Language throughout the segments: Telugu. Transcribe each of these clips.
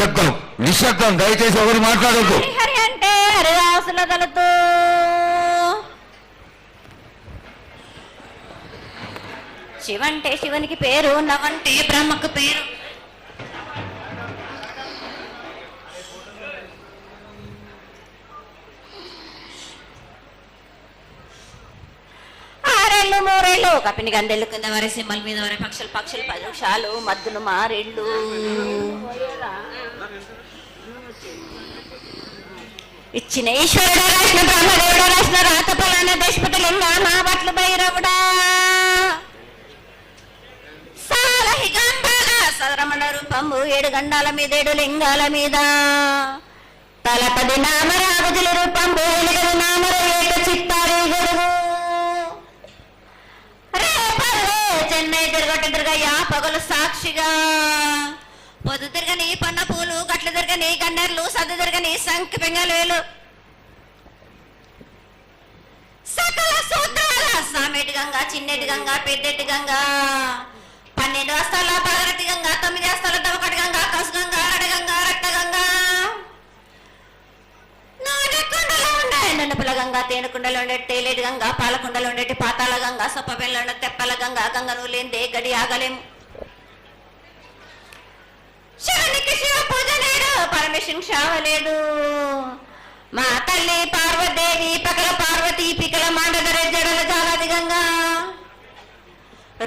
నిశ్శబ్దం నిశ్శబ్దం, దయచేసి ఎవరు మాట్లాడద్దు. హరి అంటే హరిదాసుల దళతో శివంటే శివునికి పేరు, నవంటే బ్రహ్మకు పేరు. ఆరేళ్ళు మూరేళ్ళు కపిని గందెళ్ళు కింద వరే సింహల మీద వరే పక్షులు పక్షులు పక్షాలు మద్దులు మారేళ్ళు ఇచ్చిన ఈశ్వరుడు రాసిన బ్రహ్మదేవుడు రాసిన రాత ఫలాన దేశపతి లింగా మా బట్లు భైరవుడా సదరమణ రూపంబు 7 గండాల మీద 7 లింగాల మీద తలపది నామరాగుజుల రూపంబు 8 నామర ఏక చిత్తారి గొడుగు రేపల్లే చెన్నై తిరగొట్ట తిరగయ్యా పగలు సాక్షిగా పొద్దు తిరగని పన్న పూలు గట్ల తిరగని గన్నెర్లు సద్దు తిరగని సంఖ్య పెంగలేలు సకల సూత్రాల సామెటి గంగా చిన్నెటి గంగా పెద్దెటి గంగా 12 వస్తాల పగరటి గంగా 9 వస్తాల దవకటి గంగా కసు గంగా అడగంగా రక్త గంగా నాడకుండలో ఉండే నన్నపుల గంగా తేనెకుండలో ఉండే తేలేటి గంగా పాలకుండలో ఉండేటి పాతాల గంగా సొప్పబెల్లో ఉండే తెప్పల గంగా గంగను లేందే గడి ఆగలేము శివునికి శివ పూజ లేడు పరమేశ్వరునికి శావ లేదు మా తల్లి పార్వదేవి పకల పార్వతి పికల మాండదరే జడల జాలాది గంగా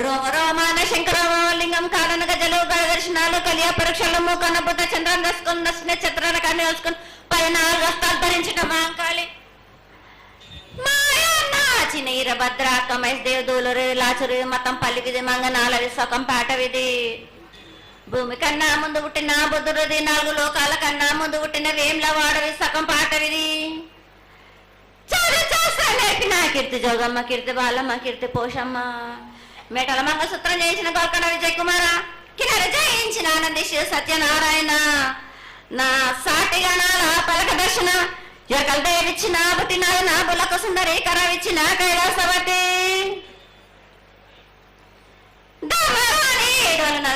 రోమ రోమాన శంకరలింగం కాడన గజలు గడదర్శనాలు కలియ పరీక్షలు మూకన్నబుద్ధ చంద్రం దసుకొని నక్షత్రాల కన్ను వేసుకొని 14 వస్తాలు ధరించిన మాంకాళి మాయన్న చిన్నీర భద్ర కమేష్ దేవదూలరు లాచురు మతం పల్లి విధి మంగనాలవి సొకం పాట విధి భూమి కన్నా ముందు పుట్టిన బుద్ధుడిది 4 లోకాల కన్నా ముందు పుట్టిన వేమ్ల వాడవి సగం పాట విధి నేర్పిన కీర్తి జోగమ్మ కీర్తి బాలమ్మ కీర్తి పోషమ్మ మేటల మంగసూత్రం చేయించిన గోల్కొండ విజయ్ కుమార కిన్నర జయించిన ఆనంది శివ సత్యనారాయణ నా సాటిగా నాల పలక దర్శన ఎరకల దేవిచ్చిన బుట్టి నాయన బులకు సుందరి కరవిచ్చిన కైలాసవతి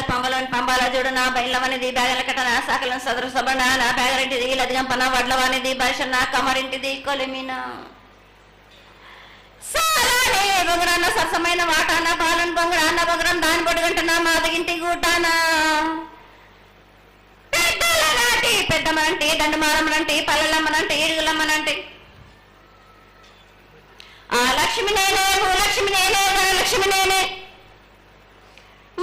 పంబలోని పంబాల చూడు నా బయలవనిది బ్యాగల కట్టన సాకలను సదరు సబణ నా బ్యాగరింటిది లదిగంపన వడ్లవానిది బర్షన్న కమరింటిది కొలిమిన సారానే బొంగరాన్న సరసమైన వాటాన బాలన్ బొంగరాన్న బొంగరం దాని బొడుగంటనా మాదగింటి గూటానా పెద్దల నాటి పెద్దమనంటి దండమారమ్మనంటి పల్లెలమ్మనంటి ఇరుగులమ్మనంటి ఆ లక్ష్మి నేనే భూలక్ష్మి నేనే ధనలక్ష్మి నేనే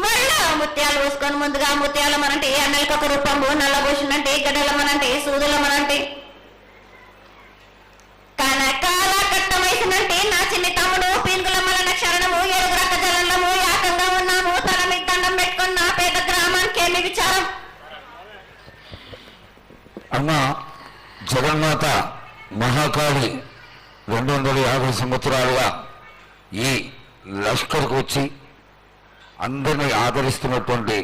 వల్ల ముత్యాలు పోసుకొని ముందుగా ముత్యాలమ్మనంటే అన్నలకి ఒక రూపంబు నల్లబోషునంటే గడ్డలమ్మనంటే సూదులమ్మనంటే కనకాల కట్టం వేసినంటే నా చిన్ని తమ్ముడు పీనుగులమ్మల క్షరణము 7 రక జలంలో యాకంగా ఉన్నాము తన మీద దండం పెట్టుకుని నా పేద గ్రామానికి ఏమి విచారం. అమ్మ జగన్మాత మహాకాళి 250 సంవత్సరాలుగా ఈ లష్కర్కు వచ్చి అందరినీ ఆదరిస్తున్నటువంటి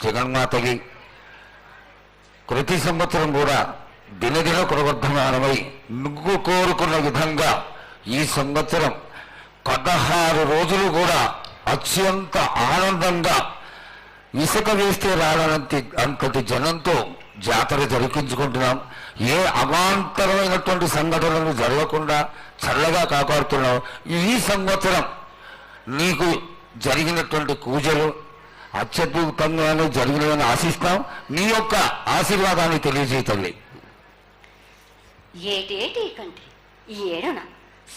జగన్మాతకి ప్రతి సంవత్సరం కూడా దినదిన ప్రవర్ధమానమై నువ్వు కోరుకున్న విధంగా ఈ సంవత్సరం 16 రోజులు కూడా అత్యంత ఆనందంగా ఇసుక వేస్తే రానంత అంతటి జనంతో జాతర జరిపించుకుంటున్నాం. ఏ అవాంతరమైనటువంటి సంఘటనలు జరగకుండా చల్లగా కాపాడుతున్నాం. ఈ సంవత్సరం నీకు జరిగినటువంటి పూజలు అత్యద్భుతంగానే జరిగినవని ఆశిస్తాం. నీ యొక్క ఆశీర్వాదాన్ని తెలియజేయండి. ఏటేటి కంటే ఈ ఏడున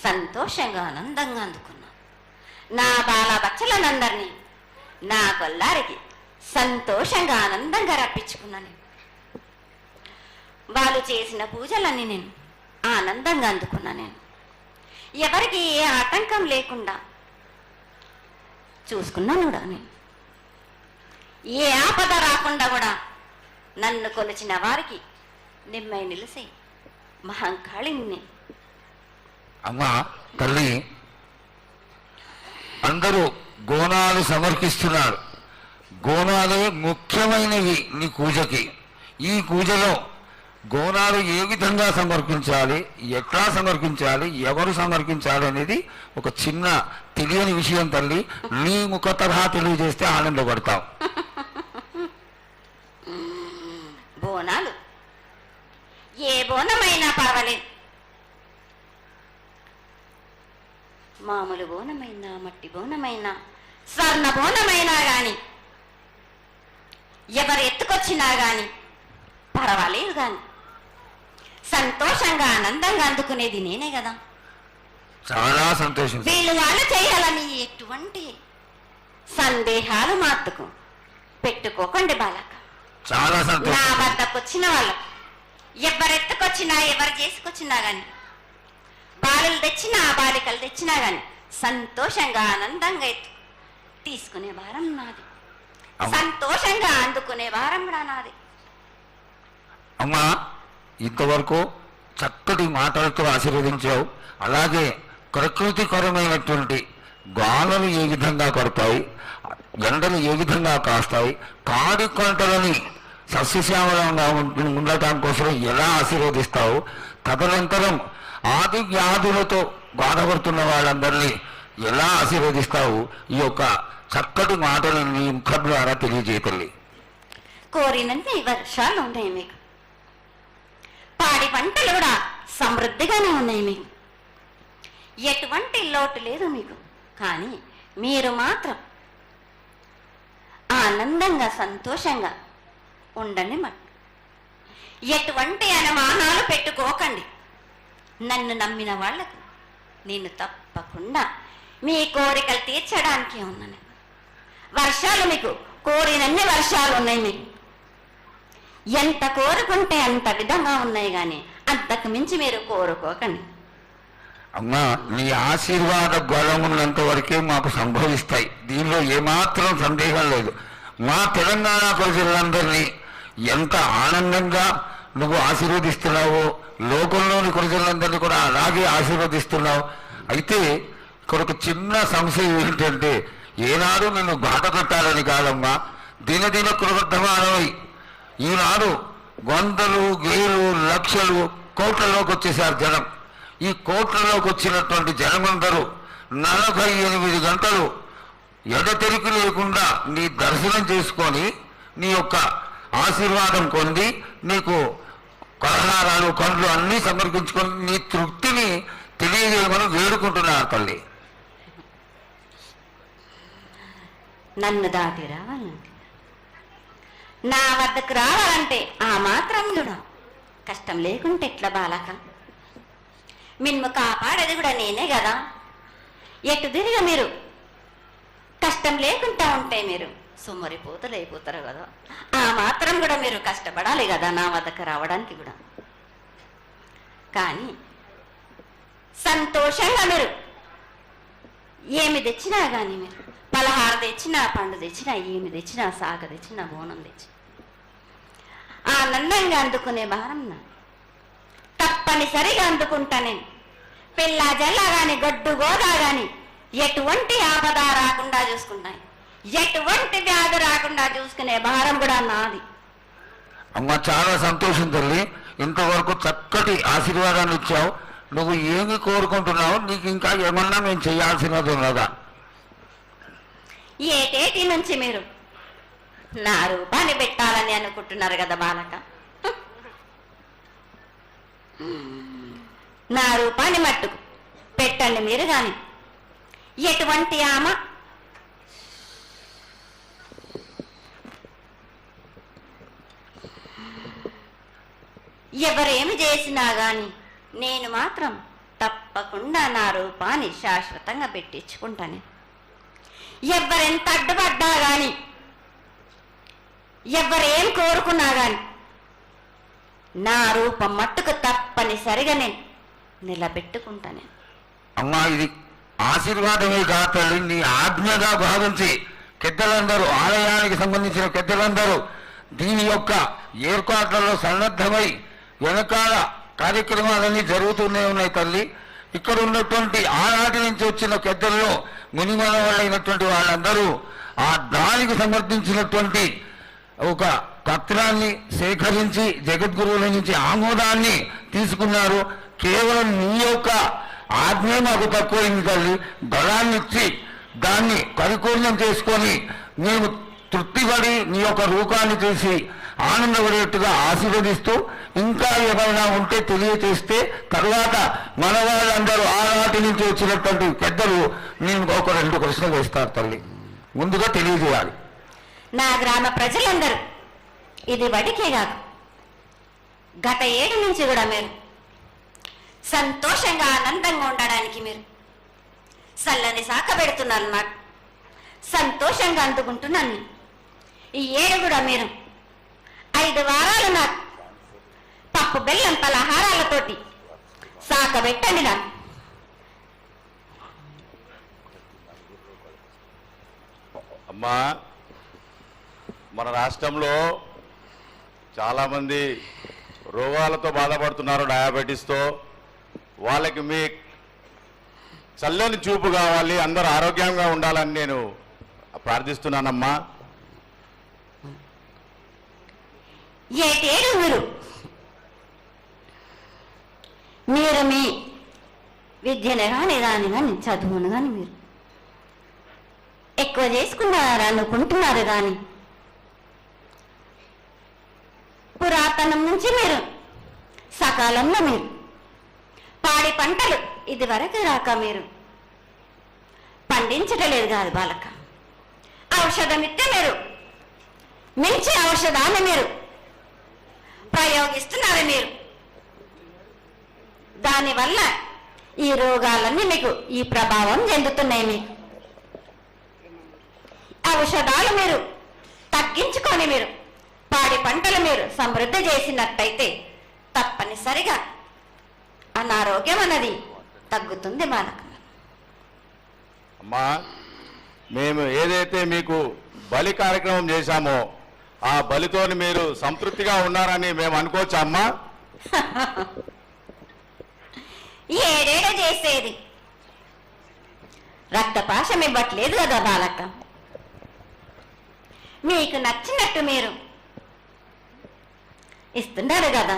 సంతోషంగా ఆనందంగా అందుకున్నా నా బాల బచ్చలనందరినీ నా గొల్లారికి సంతోషంగా ఆనందంగా రప్పించుకున్నాను. వాళ్ళు చేసిన పూజలన్నీ నేను ఆనందంగా అందుకున్నా. నేను ఎవరికి ఏ ఆటంకం లేకుండా చూసుకున్నాను కూడా. నేను ఏ ఆపద రాకుండా కూడా నన్ను కొలిచిన వారికి నిమ్మై నిలిసి మహంకాళిని. అమ్మా తల్లి, అందరూ గోనాలు సమర్పిస్తున్నారు. గోనాలే ముఖ్యమైనవి నీ పూజకి. ఈ పూజలో గోనాలు ఏ విధంగా సమర్పించాలి, ఎట్లా సమర్పించాలి, ఎవరు సమర్పించాలి అనేది ఒక చిన్న తెలియని విషయం తల్లి. నీ ముఖ తరహా తెలియజేస్తే ఆనందపడతావు. బోనాలు ఏ బోనమైనా పర్వాలేదు. మామూలు బోనమైనా, మట్టి బోనమైనా, స్వర్ణ బోనమైనా గాని, ఎవరు ఎత్తుకొచ్చినా గాని పర్వాలేదు. గాని సంతోషంగా ఆనందంగా అందుకునేది నేనే కదా. చాలా సంతోషం. వీళ్ళు వాళ్ళు చేయాలని ఎటువంటి సందేహాలు మాత్రకు పెట్టుకోకండి బాలక. చాలా నా సంతోషం. వద్దకు వచ్చిన వాళ్ళకు ఎవరెత్తుకొచ్చినా, ఎవరు చేసుకొచ్చినా గాని, బాలులు తెచ్చినా, బాలికలు తెచ్చినా గాని సంతోషంగా ఆనందంగా తీసుకునే భారం నాది. సంతోషంగా అందుకునే భారం కూడా నాది. అమ్మా, ఇంతవరకు చక్కటి మాటలతో ఆశీర్వదించావు. అలాగే ప్రకృతికరమైనటువంటి గాలులు ఏ విధంగా కొడతాయి, ఎండలు ఏ విధంగా కాస్తాయి, కాడి కొంటలని సస్యశ్యామలంగా ఉండటం కోసం ఎలా ఆశీర్వదిస్తావు, తదనంతరం ఆది వ్యాధులతో బాధపడుతున్న వాళ్ళందరినీ ఎలా ఆశీర్వదిస్తావు, ఈ యొక్క చక్కటి మాటలు నీ ముఖం ద్వారా తెలియజేయతల్లి. కోరినంత వర్షాలు ఉన్నాయి మీకు, పాడి పంటలు కూడా సమృద్ధిగానే ఉన్నాయి మీకు, ఎటువంటి లోటు లేదు మీకు. కానీ మీరు మాత్రం ఆనందంగా సంతోషంగా ఉండండి. ఎటువంటి అనుమానాలు పెట్టుకోకండి. నన్ను నమ్మిన వాళ్లకు నేను తప్పకుండా మీ కోరికలు తీర్చడానికి ఉన్నాను. వర్షాలు మీకు కోరినన్ని వర్షాలు ఉన్నాయి. మీకు ఎంత కోరుకుంటే అంత విధంగా ఉన్నాయి. కానీ అంతకు మించి మీరు కోరుకోకండి. అమ్మా, నీ ఆశీర్వాద బలం ఉన్నంత వరకే మాకు సంభవిస్తాయి. దీనిలో ఏమాత్రం సందేహం లేదు. మా తెలంగాణ ప్రజలందరినీ ఎంత ఆనందంగా నువ్వు ఆశీర్వదిస్తున్నావో, లోకంలోని ప్రజలందరినీ కూడా అలాగే ఆశీర్వదిస్తున్నావు. అయితే ఇక్కడ ఒక చిన్న సంశయం ఏంటంటే, ఏనాడు నిన్ను బాట కట్టాలని కాదమ్మా, దినదిన కృతమానమై ఈనాడు వందలు, వేలు, లక్షలు, కోట్లలోకి వచ్చేసారు జనం. ఈ కోట్లలోకి వచ్చినటువంటి జనమందరూ 48 గంటలు ఎడతెరికి లేకుండా నీ దర్శనం చేసుకొని నీ యొక్క ఆశీర్వాదం పొంది నీకు పలహారాలు, పండ్లు అన్నీ సమర్పించుకొని నీ తృప్తిని తెలియజేయమని వేడుకుంటున్నారు తల్లి. నన్ను దాటి రావాలంటే, నా వద్దకు రావాలంటే ఆ మాత్రం కూడా కష్టం లేకుంటే ఎట్లా బాలక? మిన్ను కాపాడేది కూడా నేనే కదా. ఎటు తిరిగి మీరు కష్టం లేకుండా ఉంటే మీరు సుమ్మరిపోతలు అయిపోతారు కదా. ఆ మాత్రం కూడా మీరు కష్టపడాలి కదా నా వద్దకు రావడానికి కూడా. కానీ సంతోషంగా మీరు ఏమి తెచ్చినా కానీ, మీరు పలహార తెచ్చినా, పండు తెచ్చినా, ఏమి తెచ్చినా, సాగ తెచ్చినా, బోనం తెచ్చినా ఆనందంగా అందుకునే భారం నా తప్పనిసరిగా అందుకుంటా నేను. పిల్ల జల్ల గాని, గడ్డు గోదా గాని ఎటువంటి ఆపద రాకుండా చూసుకుంటాను. ఎటువంటి వ్యాధి రాకుండా చూసుకునే భారం కూడా నాది. అమ్మ, చాలా సంతోషం తల్లి. ఇంతవరకు చక్కటి ఆశీర్వాదాన్ని ఇచ్చావు. నువ్వు ఏమి కోరుకుంటున్నావు? నీకు ఇంకా ఏమన్నా మేము చేయాల్సినది ఉన్నదా? ఏటేటి నుంచి మీరు నా రూపాన్ని పెట్టాలని అనుకుంటున్నారు కదా బాలక. నా రూపాన్ని మట్టుకు పెట్టండి మీరు. కానీ ఎటువంటి ఆమె ఎవరేమి చేసినా గాని నేను మాత్రం తప్పకుండా నా రూపాన్ని శాశ్వతంగా పెట్టించుకుంటాను. ఎవరెంత అడ్డుపడ్డా గాని, ఎవరేం కోరుకున్నా గాని నా రూపం మట్టుకు తప్పనిసరిగా నేను నిలబెట్టుకుంటాను. అమ్మా, ఇది ఆశీర్వాదమే కాదు, నీ ఆజ్ఞగా భావించి పెద్దలందరూ, ఆలయానికి సంబంధించిన పెద్దలందరూ దీని యొక్క ఏర్పాట్లలో సన్నద్ధమై వెనకాల కార్యక్రమాలన్నీ జరుగుతూనే ఉన్నాయి తల్లి. ఇక్కడ ఉన్నటువంటి ఆనాటి నుంచి వచ్చిన పెద్దల్లో మునిమన వాళ్ళైనటువంటి వాళ్ళందరూ ఆ దానికి సమర్థించినటువంటి ఒక పత్రాన్ని సేకరించి జగద్గురువుల నుంచి ఆమోదాన్ని తీసుకున్నారు. కేవలం నీ యొక్క ఆజ్ఞ మాకు తక్కువైంది తల్లి. బలాన్ని ఇచ్చి దాన్ని పరిపూర్ణం చేసుకొని మేము తృప్తిపడి నీ యొక్క రూపాన్ని చూసి ఆనందపడేట్టుగా ఆశీర్వదిస్తూ ఇంకా ఏమైనా ఉంటే తెలియచేస్తే తర్వాత మన వాళ్ళందరూ ఆనాటి నుంచి వచ్చినటువంటి పెద్దలు నేను ఒక 2 ప్రశ్నలు వేస్తారు తల్లి. ముందుగా తెలియజేయాలి. నా గ్రామ ప్రజలందరూ ఇది వడికే కాదు, గత 7 నుంచి కూడా మీరు సంతోషంగా ఆనందంగా ఉండడానికి మీరు చల్లని శాఖ పెడుతున్నారు. నాకు సంతోషంగా అందుకుంటున్నాను. ఈ 7 కూడా మీరు 5 వారాలు నాకు పప్పు బెల్లం పలహారాలతోటి శాఖ పెట్టండి. నాకు అమ్మా, మన రాష్ట్రంలో చాలామంది రోగాలతో బాధపడుతున్నారు, డయాబెటీస్తో. వాళ్ళకి మీ చల్లని చూపు కావాలి, అందరూ ఆరోగ్యంగా ఉండాలని నేను ప్రార్థిస్తున్నానమ్మా. ఏటేడు మీరు మీ విద్యను కానీ దాని కానీ చదువును కానీ మీరు ఎక్కువ చేసుకున్నారు అనుకుంటున్నారు. కానీ పురాతనం నుంచి మీరు సకాలంలో మీరు పాడి పంటలు ఇది వరకు రాక మీరు పండించటలేదు కాదు బాలక. ఔషధం ఇస్తే మీరు మించి ఔషధాన్ని మీరు ప్రయోగిస్తున్నారు. మీరు దానివల్ల ఈ రోగాలన్నీ మీకు ఈ ప్రభావం చెందుతున్నాయి. మీకు ఔషధాలు మీరు తగ్గించుకొని మీరు పాడి పంటలు మీరు సమృద్ధి చేసినట్టయితే తప్పనిసరిగా అనారోగ్యం అన్నది తగ్గుతుంది బాలక. అమ్మా, మేము ఏదైతే మీకు బలి కార్యక్రమం చేశామో ఆ బలితోని మీరు సంతృప్తిగా ఉన్నారని మేము అనుకోవచ్చా అమ్మా? ఏడేడ చేసేది రక్తపాశం ఇవ్వట్లేదు కదా బాలక. మీకు నచ్చినట్టు మీరు ఇస్తున్నారు కదా,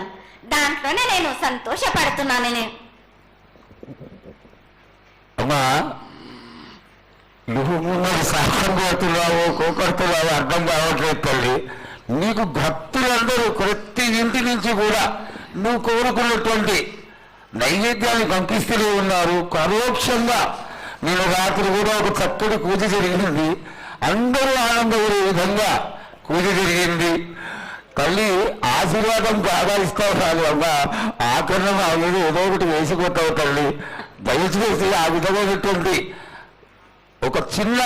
దాంట్లోనే నేను సంతోషపడుతున్నాను. నేను అమ్మా, నువ్వు మరి శాస్త్రం కోరుతున్నావు కోకడుతున్నావు అర్థం కావట్లేదు తల్లి. నీకు భక్తులందరూ ప్రతి ఇంటి నుంచి కూడా నువ్వు కోరుకున్నటువంటి నైవేద్యాన్ని పంపిస్తూనే ఉన్నారు. పరోక్షంగా నేను రాత్రి కూడా ఒక చక్కటి పూజ జరిగింది, అందరూ ఆనందపడే విధంగా పూజ జరిగింది. తల్లి ఆశీర్వాదం బాగా ఇస్తావు కాదు అమ్మా, ఆకరణ మా మీద ఏదో ఒకటి వేసిపోతావు తల్లి. దయచేసి ఆ విధమైనటువంటి ఒక చిన్న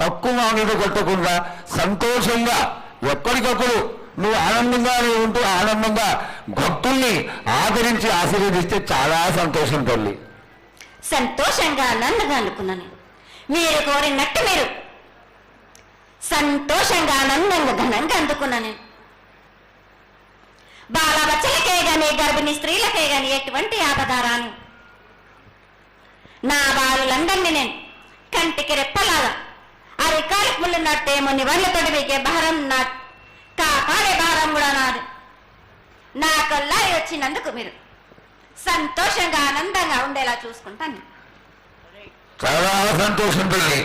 తక్కువ మా మీద కొట్టకుండా సంతోషంగా ఎప్పటికప్పుడు నువ్వు ఆనందంగానే ఉంటూ ఆనందంగా భక్తుల్ని ఆదరించి ఆశీర్వదిస్తే చాలా సంతోషం తల్లి. సంతోషంగా ఆనందంగా అనుకున్నాను. మీరు కోరినట్టు మీరు సంతోషంగా ఆనందంగా ఘనంగా అందుకున్నాను. బాలబచ్చలకే గాని గర్భిణీ స్త్రీలకే గాని ఎటువంటి ఆపదారాను నా బాలులందరినీ నేను కంటికి రెప్పలాగా అరికాలకు ముళ్ళు నట్టేమో నివర్లతోటి మీకే భారం నా కాపాడే భారం కూడా నాది. నా కొల్లారి వచ్చినందుకు మీరు సంతోషంగా ఆనందంగా ఉండేలా చూసుకుంటాను. చాలా సంతోషం తల్లి.